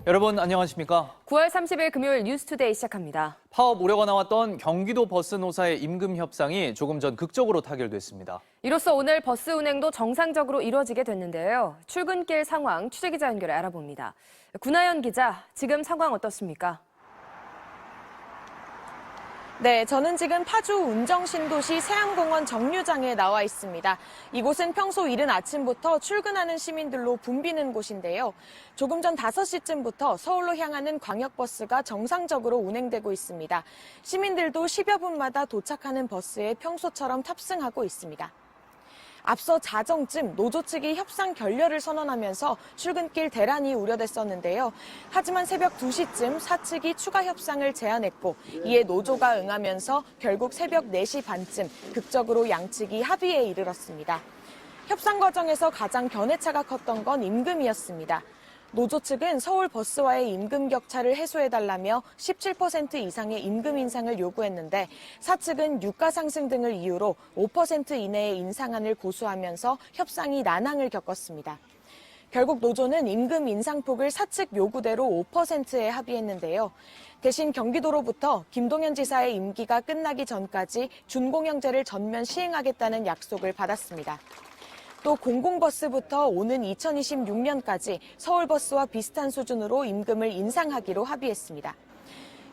여러분 안녕하십니까? 9월 30일 금요일 뉴스투데이 시작합니다. 파업 우려가 나왔던 경기도 버스 노사의 임금 협상이 조금 전 극적으로 타결됐습니다. 이로써 오늘 버스 운행도 정상적으로 이루어지게 됐는데요. 출근길 상황 취재기자 연결해 알아봅니다. 구나연 기자, 지금 상황 어떻습니까? 네, 저는 지금 파주 운정신도시 세안공원 정류장에 나와 있습니다. 이곳은 평소 이른 아침부터 출근하는 시민들로 붐비는 곳인데요. 조금 전 5시쯤부터 서울로 향하는 광역버스가 정상적으로 운행되고 있습니다. 시민들도 10여 분마다 도착하는 버스에 평소처럼 탑승하고 있습니다. 앞서 자정쯤 노조 측이 협상 결렬을 선언하면서 출근길 대란이 우려됐었는데요. 하지만 새벽 2시쯤 사측이 추가 협상을 제안했고 이에 노조가 응하면서 결국 새벽 4시 반쯤 극적으로 양측이 합의에 이르렀습니다. 협상 과정에서 가장 견해차가 컸던 건 임금이었습니다. 노조 측은 서울버스와의 임금 격차를 해소해달라며 17% 이상의 임금 인상을 요구했는데 사측은 유가 상승 등을 이유로 5% 이내의 인상안을 고수하면서 협상이 난항을 겪었습니다. 결국 노조는 임금 인상폭을 사측 요구대로 5%에 합의했는데요. 대신 경기도로부터 김동연 지사의 임기가 끝나기 전까지 준공영제를 전면 시행하겠다는 약속을 받았습니다. 또 공공버스부터 오는 2026년까지 서울버스와 비슷한 수준으로 임금을 인상하기로 합의했습니다.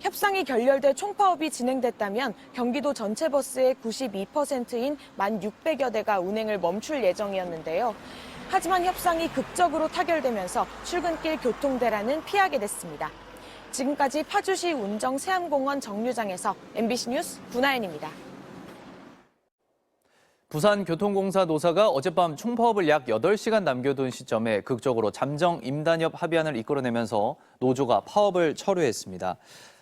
협상이 결렬돼 총파업이 진행됐다면 경기도 전체 버스의 92%인 1,600여 대가 운행을 멈출 예정이었는데요. 하지만 협상이 극적으로 타결되면서 출근길 교통대란은 피하게 됐습니다. 지금까지 파주시 운정 세안공원 정류장에서 MBC 뉴스 구나연입니다. 부산교통공사 노사가 어젯밤 총파업을 약 8시간 남겨둔 시점에 극적으로 잠정 임단협 합의안을 이끌어내면서 노조가 파업을 철회했습니다.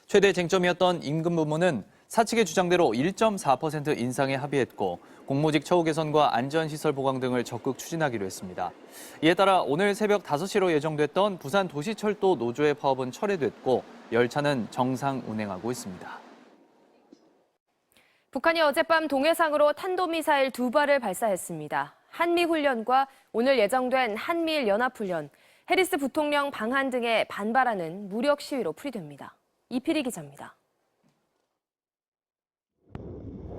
최대 쟁점이었던 임금 부분은 사측의 주장대로 1.4% 인상에 합의했고 공무직 처우 개선과 안전시설 보강 등을 적극 추진하기로 했습니다. 이에 따라 오늘 새벽 5시로 예정됐던 부산도시철도 노조의 파업은 철회됐고 열차는 정상 운행하고 있습니다. 북한이 어젯밤 동해상으로 탄도미사일 2발을 발사했습니다. 한미훈련과 오늘 예정된 한미일 연합훈련, 해리스 부통령 방한 등에 반발하는 무력 시위로 풀이됩니다. 이필희 기자입니다.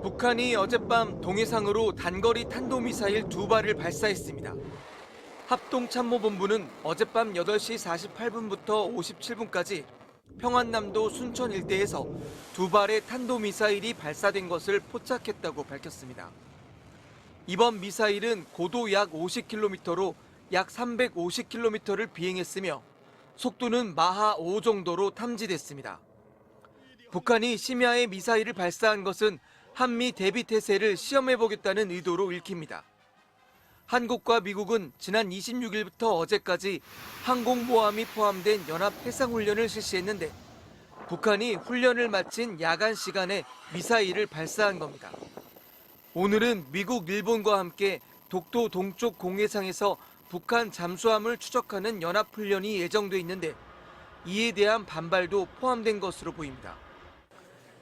북한이 어젯밤 동해상으로 단거리 탄도미사일 2발을 발사했습니다. 합동참모본부는 어젯밤 8시 48분부터 57분까지 평안남도 순천 일대에서 2발의 탄도미사일이 발사된 것을 포착했다고 밝혔습니다. 이번 미사일은 고도 약 50km로 약 350km를 비행했으며 속도는 마하 5 정도로 탐지됐습니다. 북한이 심야에 미사일을 발사한 것은 한미 대비태세를 시험해보겠다는 의도로 읽힙니다. 한국과 미국은 지난 26일부터 어제까지 항공모함이 포함된 연합해상훈련을 실시했는데 북한이 훈련을 마친 야간 시간에 미사일을 발사한 겁니다. 오늘은 미국, 일본과 함께 독도 동쪽 공해상에서 북한 잠수함을 추적하는 연합훈련이 예정돼 있는데 이에 대한 반발도 포함된 것으로 보입니다.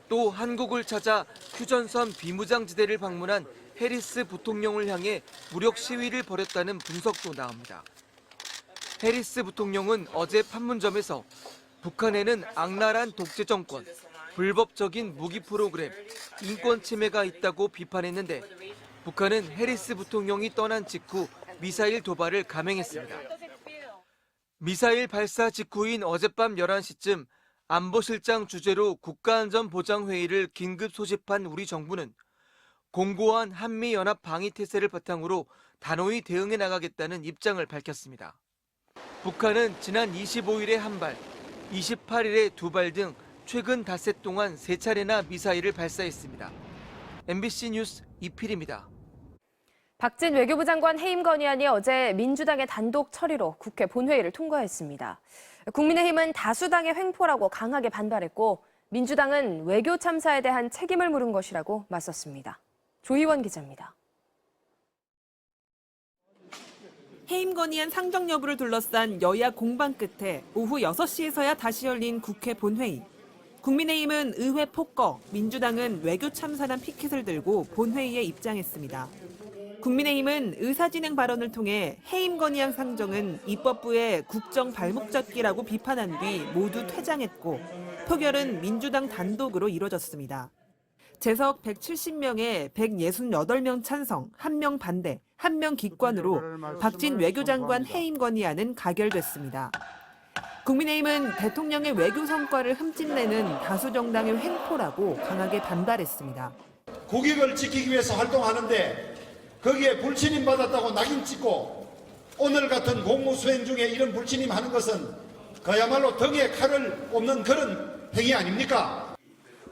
또 한국을 찾아 휴전선 비무장지대를 방문한 해리스 부통령을 향해 무력 시위를 벌였다는 분석도 나옵니다. 해리스 부통령은 어제 판문점에서 북한에는 악랄한 독재 정권, 불법적인 무기 프로그램, 인권 침해가 있다고 비판했는데 북한은 해리스 부통령이 떠난 직후 미사일 도발을 감행했습니다. 미사일 발사 직후인 어젯밤 11시쯤 안보실장 주재로 국가안전보장회의를 긴급 소집한 우리 정부는 공고한 한미연합 방위태세를 바탕으로 단호히 대응해 나가겠다는 입장을 밝혔습니다. 북한은 지난 25일에 1발, 28일에 2발 등 최근 닷새 동안 3차례나 미사일을 발사했습니다. MBC 뉴스 이필희입니다. 박진 외교부 장관 해임 건의안이 어제 민주당의 단독 처리로 국회 본회의를 통과했습니다. 국민의힘은 다수당의 횡포라고 강하게 반발했고 민주당은 외교 참사에 대한 책임을 물은 것이라고 맞섰습니다. 조희원 기자입니다. 해임 건의안 상정 여부를 둘러싼 여야 공방 끝에 오후 6시에서야 다시 열린 국회 본회의. 국민의힘은 의회 폭거, 민주당은 외교 참사란 피켓을 들고 본회의에 입장했습니다. 국민의힘은 의사진행 발언을 통해 해임 건의안 상정은 입법부의 국정 발목 잡기라고 비판한 뒤 모두 퇴장했고 표결은 민주당 단독으로 이뤄졌습니다. 재석 170명에 168명 찬성, 1명 반대, 1명 기권으로 박진 외교장관 해임 건의안은 가결됐습니다. 국민의힘은 대통령의 외교 성과를 흠집내는 다수 정당의 횡포라고 강하게 반발했습니다. 국익을 지키기 위해서 활동하는데 거기에 불신임 받았다고 낙인 찍고 오늘 같은 공무 수행 중에 이런 불신임 하는 것은 그야말로 덕에 칼을 꼽는 그런 행위 아닙니까?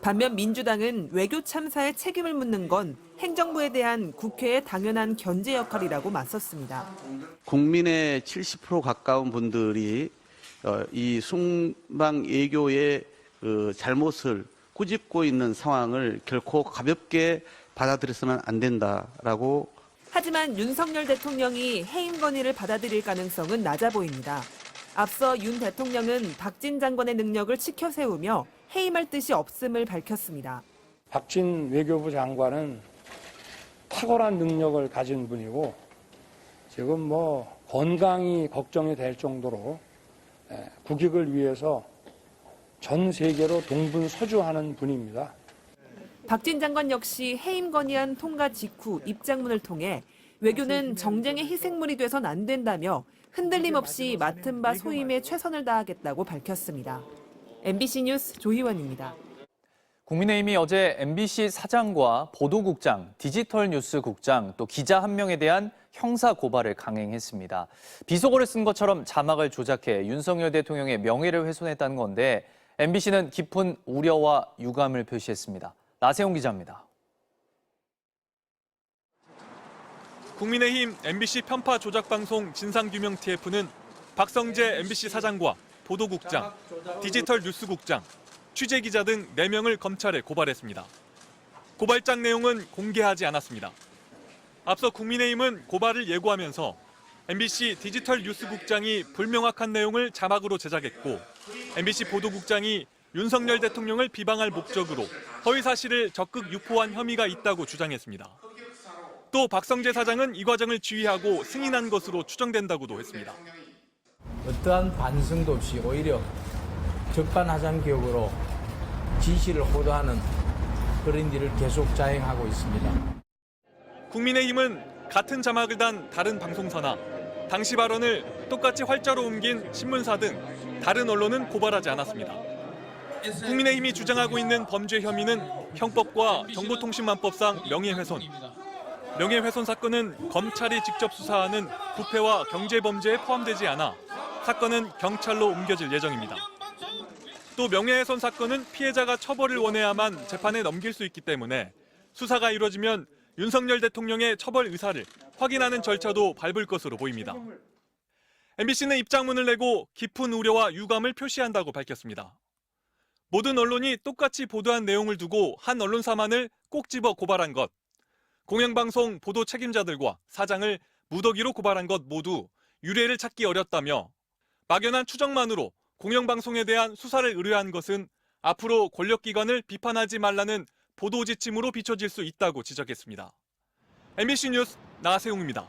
반면 민주당은 외교 참사에 책임을 묻는 건 행정부에 대한 국회의 당연한 견제 역할이라고 맞섰습니다. 국민의 70% 가까운 분들이 이 순방 외교의 잘못을 꾸짖고 있는 상황을 결코 가볍게 받아들여서는 안 된다라고. 하지만 윤석열 대통령이 해임 건의를 받아들일 가능성은 낮아 보입니다. 앞서 윤 대통령은 박진 장관의 능력을 치켜세우며 해임할 뜻이 없음을 밝혔습니다. 박진 외교부 장관은 탁월한 능력을 가진 분이고 지금 건강이 걱정이 될 정도로 국익을 위해서 전 세계로 동분서주하는 분입니다. 박진 장관 역시 해임 건의안 통과 직후 입장문을 통해 외교는 정쟁의 희생물이 돼선 안 된다며 흔들림 없이 맡은 바 소임에 최선을 다하겠다고 밝혔습니다. MBC 뉴스 조희원입니다. 국민의힘이 어제 MBC 사장과 보도국장, 디지털뉴스국장, 또 기자 1명에 대한 형사 고발을 강행했습니다. 비속어를 쓴 것처럼 자막을 조작해 윤석열 대통령의 명예를 훼손했다는 건데 MBC는 깊은 우려와 유감을 표시했습니다. 나세용 기자입니다. 국민의힘 MBC 편파 조작 방송 진상규명 TF는 박성재 MBC 사장과 보도국장, 디지털 뉴스국장, 취재기자 등 4명을 검찰에 고발했습니다. 고발장 내용은 공개하지 않았습니다. 앞서 국민의힘은 고발을 예고하면서 MBC 디지털 뉴스국장이 불명확한 내용을 자막으로 제작했고 MBC 보도국장이 윤석열 대통령을 비방할 목적으로 허위 사실을 적극 유포한 혐의가 있다고 주장했습니다. 또 박성재 사장은 이 과정을 지휘하고 승인한 것으로 추정된다고도 했습니다. 어떠한 반성도 없이 오히려 적반하장격으로 지시를 호도하는 그런 일을 계속 자행하고 있습니다. 국민의힘은 같은 자막을 단 다른 방송사나 당시 발언을 똑같이 활자로 옮긴 신문사 등 다른 언론은 고발하지 않았습니다. 국민의힘이 주장하고 있는 범죄 혐의는 형법과 정보통신망법상 명예훼손. 명예훼손 사건은 검찰이 직접 수사하는 부패와 경제범죄에 포함되지 않아 사건은 경찰로 옮겨질 예정입니다. 또 명예훼손 사건은 피해자가 처벌을 원해야만 재판에 넘길 수 있기 때문에 수사가 이루어지면 윤석열 대통령의 처벌 의사를 확인하는 절차도 밟을 것으로 보입니다. MBC는 입장문을 내고 깊은 우려와 유감을 표시한다고 밝혔습니다. 모든 언론이 똑같이 보도한 내용을 두고 한 언론사만을 꼭 집어 고발한 것, 공영방송 보도 책임자들과 사장을 무더기로 고발한 것 모두 유례를 찾기 어렵다며 막연한 추정만으로 공영방송에 대한 수사를 의뢰한 것은 앞으로 권력기관을 비판하지 말라는 보도 지침으로 비춰질 수 있다고 지적했습니다. MBC 뉴스 나세용입니다.